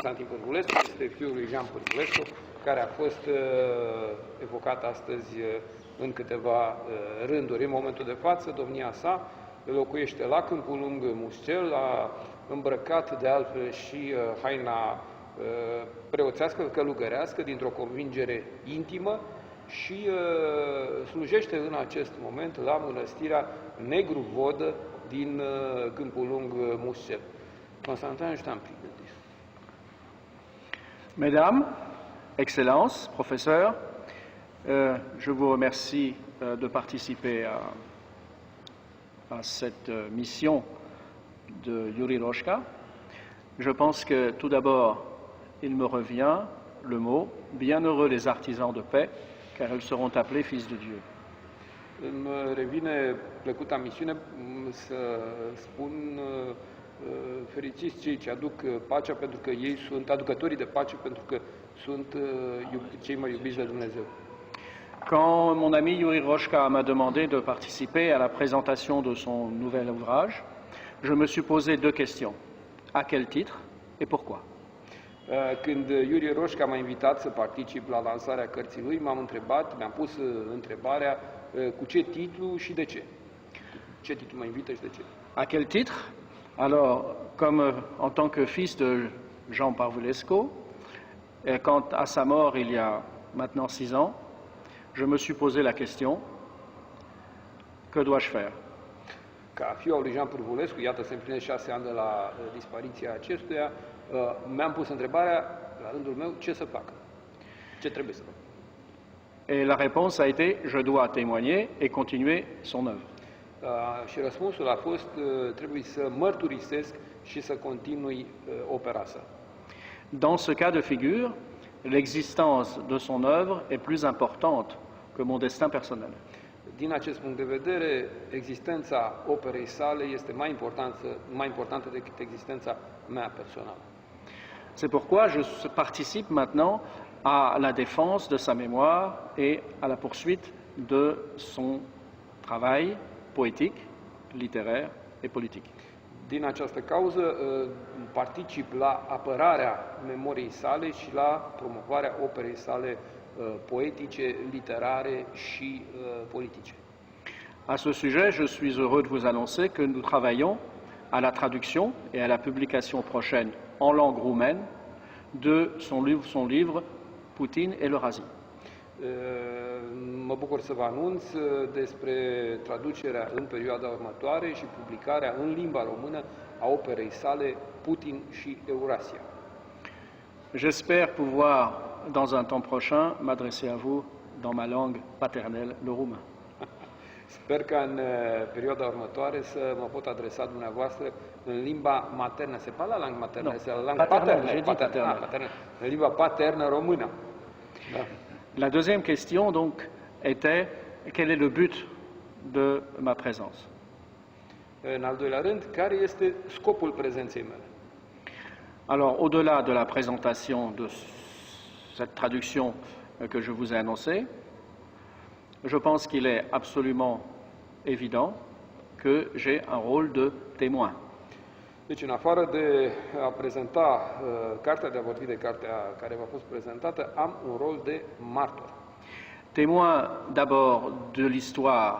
Constantin Pârvulescu este fiul lui Jean Pârvulescu, care a fost evocat astăzi în câteva rânduri. În momentul de față, domnia sa locuiește la Câmpul Lung Muscel, a îmbrăcat de altfel și haina preoțească, călugărească, dintr-o convingere intimă și slujește în acest moment la mănăstirea Negru Vodă din Câmpul Lung Muscel. Constantin, je t'en prie. Mesdames, Excellences, professeurs, je vous remercie de participer à cette mission de Yuri Roșca. Je pense que tout d'abord, il me revient le mot « bienheureux les artisans de paix, car ils seront appelés fils de Dieu ». Îmi revine plăcuta misiune să spun fericiți cei ce aduc pacea, pentru că ei sunt aducătorii de pace, pentru că sunt cei mai iubiți de Dumnezeu. Quand mon ami Yuri Roșca m'a demandé de participer à la présentation de son nouvel ouvrage, je me suis posé deux questions. À quel titre et pourquoi? Când Yuri Roșca m-a invitat să particip la lansarea cărții lui, mi-am pus întrebarea cu ce titlu și de ce. Ce titlu mă invită și de ce. À quel titre? Alors, comme en tant que fils de Jean Pârvulescu, et quant à sa mort il y a maintenant 6 ans, je me suis posé la question, que dois-je faire? Ca fiul al lui Jean Pârvulescu, iată se împlinesc 6 ani de la dispariția acestuia, mi-am pus întrebarea, la rândul meu, ce să fac? Ce trebuie să fac? Et la réponse a été, je dois témoigner et continuer son œuvre. Și răspunsul a fost, trebuie să mărturisesc și să continui opera sa. Dans ce cas de figure, l'existence de son œuvre est plus importante que mon destin personnel. Din acest punct de vedere, existența operei sale este mai importantă decât existența mea personală. C'est pourquoi je participe maintenant à la défense de sa mémoire et à la poursuite de son travail poétique, littéraire et politique. Din această cauză particip la apărarea memoriei sale și la promovarea operei sale poetice, literare și politice. À ce sujet, je suis heureux de vous annoncer que nous travaillons à la traduction et à la publication prochaine en langue roumaine de son livre Poutine et le Razi. Mă bucur să vă anunț despre traducerea în perioada următoare și publicarea în limba română a operei sale Putin și Eurasia. J'espère pouvoir, dans un temps prochain, m'adresser à vous dans ma langue paternelle, le roumain. Sper că în perioada următoare să mă pot adresa dumneavoastră în limba maternă. Se parla langue maternă? No, se langue paternă. În limba paternă română. Da. La deuxième question, donc, était quel est le but de ma présence? În al doilea rând, care este scopul prezenței mele? Alors, au-delà de la présentation de cette traduction que je vous ai annoncée, je pense qu'il est absolument évident que j'ai un rôle de témoin. Deci, în afară de a prezenta cartea, de a vorbi de cartea care v-a fost prezentată, am un rol de martor. Témoin d'abord de l'histoire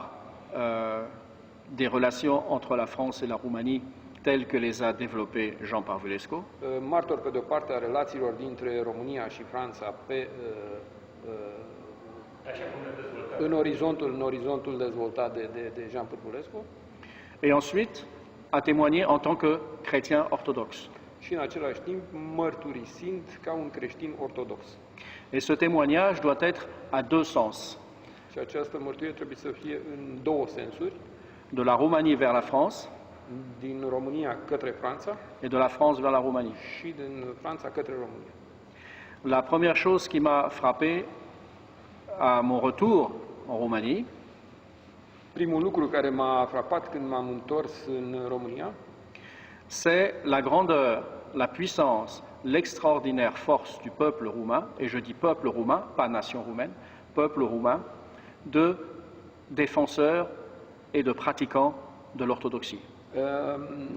des relations entre la France et la Roumanie telles que les a développées Jean Pârvulescu. Martor, pe de-o parte, a relațiilor dintre România și Franța în orizontul dezvoltat de Jean Pârvulescu. Et ensuite, à témoigner en tant que chrétien orthodoxe. Și în același timp mărturisind ca un creștin ortodox. Et ce témoignage doit être à deux sens. Și această mărturie trebuie să fie în două sensuri. De la Roumanie vers la France. Din România către Franța. Et de la France vers la Roumanie. Și din Franța către România. La première chose qui m'a frappé à mon retour en Roumanie, primul lucru care m-a frapat când m-am întors în România, c'est la grandeur, la puissance, l'extraordinaire force du peuple roumain, et je dis peuple roumain, pas nation roumaine, peuple roumain, de défenseurs et de pratiquants de l'orthodoxie.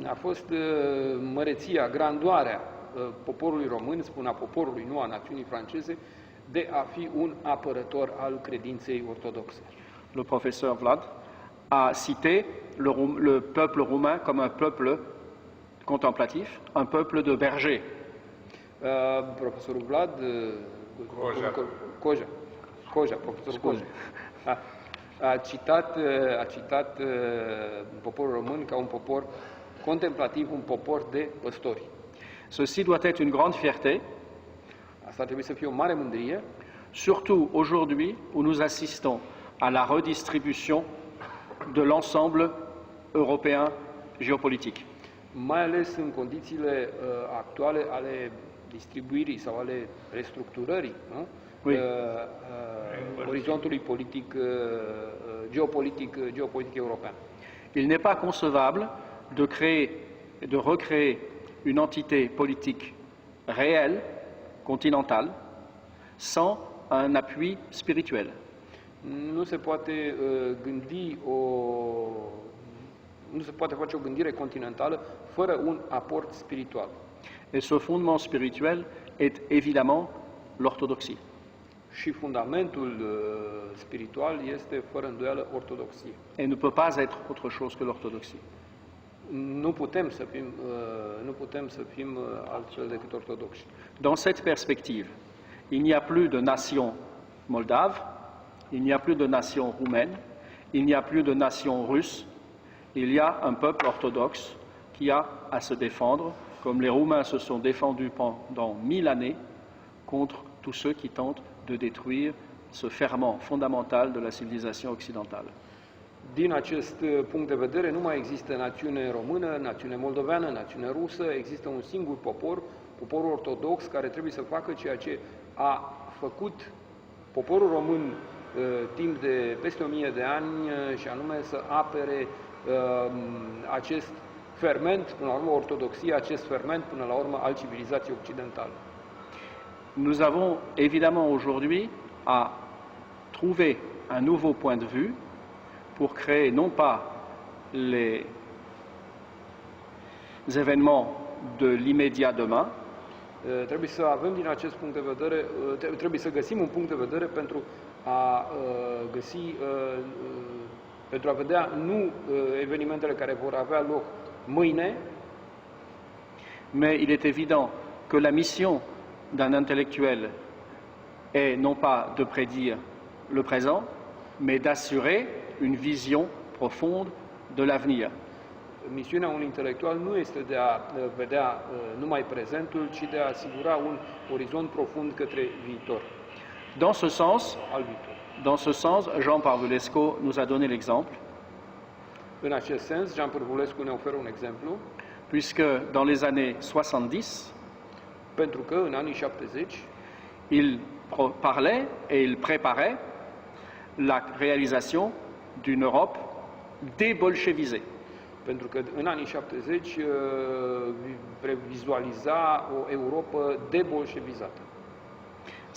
A fost măreția, grandoarea poporului român, spun a poporului, nu a națiunii franceze, de a fi un apărător al credinței ortodoxe. Le professeur Vlad a cité le peuple roumain comme un peuple contemplatif, un peuple de bergers. Profesorul Vlad, profesorul Coja, a citat poporul român ca un popor contemplativ, un popor de păstori. Ceci doit être une grande fierté, Asta trebuie să fie o mare mândrie, surtout aujourd'hui où nous assistons à la redistribution de l'ensemble européen géopolitique. mai ales în condițiile actuale ale distribuirii sau ale restructurării, nu? Oui. Orizontului politic, geopolitic european. Il n'est pas concevable de recréer une entité politique réelle, continentale, sans un appui spirituel. Nu se poate nu se poate face o gândire continentală fără un aport spiritual. Et ce fondement spirituel est évidemment l'orthodoxie. Și fundamentul spiritual este fără îndoială ortodoxie. Et ne peut pas être autre chose que l'orthodoxie. Nu putem să fim altfel decât ortodoxi. Dans cette perspective, il n'y a plus de nation moldave, il n'y a plus de nation roumaine, il n'y a plus de nation russe, il y a un peuple orthodoxe qui a à se défendre, comme les Roumains se sont défendus pendant 1000 années contre tous ceux qui tentent de détruire ce ferment fondamental de la civilisation occidentale. Din acest punct de vedere, nu mai există națiune română, națiune moldoveană, națiune rusă, există un singur popor, poporul ortodox, care trebuie să facă ceea ce a făcut poporul român timp de peste 1000 de ani, și anume să apere acest ferment, până la urmă ortodoxia, acest ferment până la urmă al civilizației occidentale. Nous avons évidemment aujourd'hui à trouver un nouveau point de vue pour créer non pas les événements de l'immédiat demain, Trebuie să avem din acest punct de vedere, trebuie să găsim un punct de vedere pentru a pentru a vedea nu evenimentele care vor avea loc mâine, mais il est évident que la mission d'un intellectuel est non pas de prédire le présent, mais d'assurer une vision profonde de l'avenir. misiunea unui intelectual nu este de a vedea numai prezentul, ci de a asigura un orizont profund către viitor. Dans ce sens, Al viitor. Dans ce sens, Jean Parvulescu nous a donné l'exemple, În acest sens, Jean Pârvulescu ne oferă un exemplu, puisque dans les années 70, pentru că în anii 70 il parlait et il préparait la réalisation d'une Europe débolchevisée. pentru că în anii 70 previzualiza o Europă debolșevizată.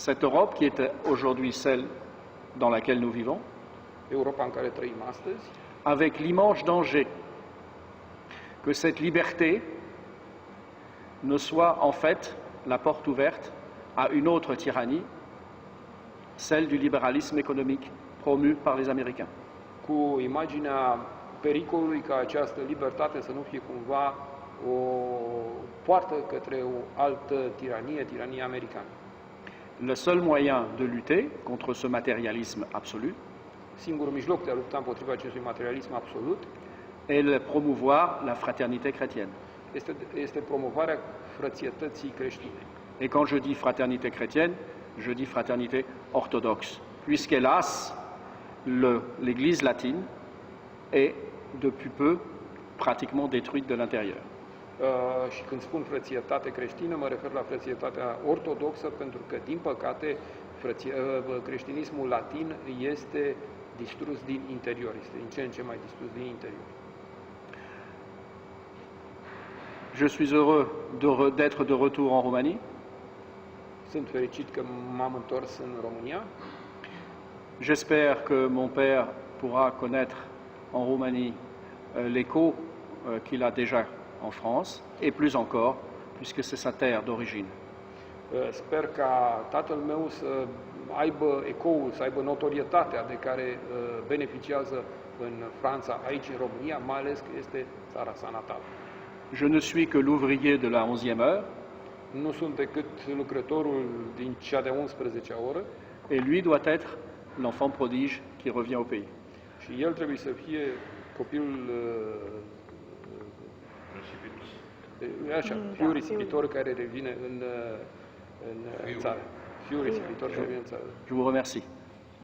Cette Europe qui est aujourd'hui celle dans laquelle nous vivons, Europa în care trăim astăzi, avec l'immense danger que cette liberté ne soit en fait la porte ouverte à une autre tyrannie, celle du libéralisme économique promu par les Américains. cu imaginea pericolului ca această libertate să nu fie cumva o poartă către o altă tiranie, tirania americană. Le seul moyen de lutter contre ce matérialisme absolu Singurul mijloc de a lupta împotriva acestui materialism absolut est de promouvoir la fraternité chrétienne. este promovarea frățietății creștine. Et quand je dis fraternité chrétienne, je dis fraternité orthodoxe, puisqu'hélas, l'Église latine est depuis peu pratiquement détruite de l'intérieur. Și când spun frățietate creștină, mă refer la frățietatea ortodoxă, pentru că, din păcate, creștinismul latin este distrus din interior, este din ce în ce mai distrus din interior. Je suis heureux d'être de retour en Roumanie. Sunt fericit că m-am întors în România. J'espère que mon père pourra connaître en Roumanie l'écho qu'il a déjà en France, et plus encore, puisque c'est sa terre d'origine. Sper ca tatăl meu să aibă ecoul, să aibă notorietatea de care beneficiază în Franța, aici în România, mai ales că este țara sa natală. Je ne suis que l'ouvrier de la 11e heure, Nu sunt decât lucrătorul din cea de-a 11-a oră et lui doit être l'enfant prodige qui revient au pays. și el trebuie să fie copilul așa, fiul risipitor care revine în țară. Fiul risipitor care revine în țară. Je vous remercie.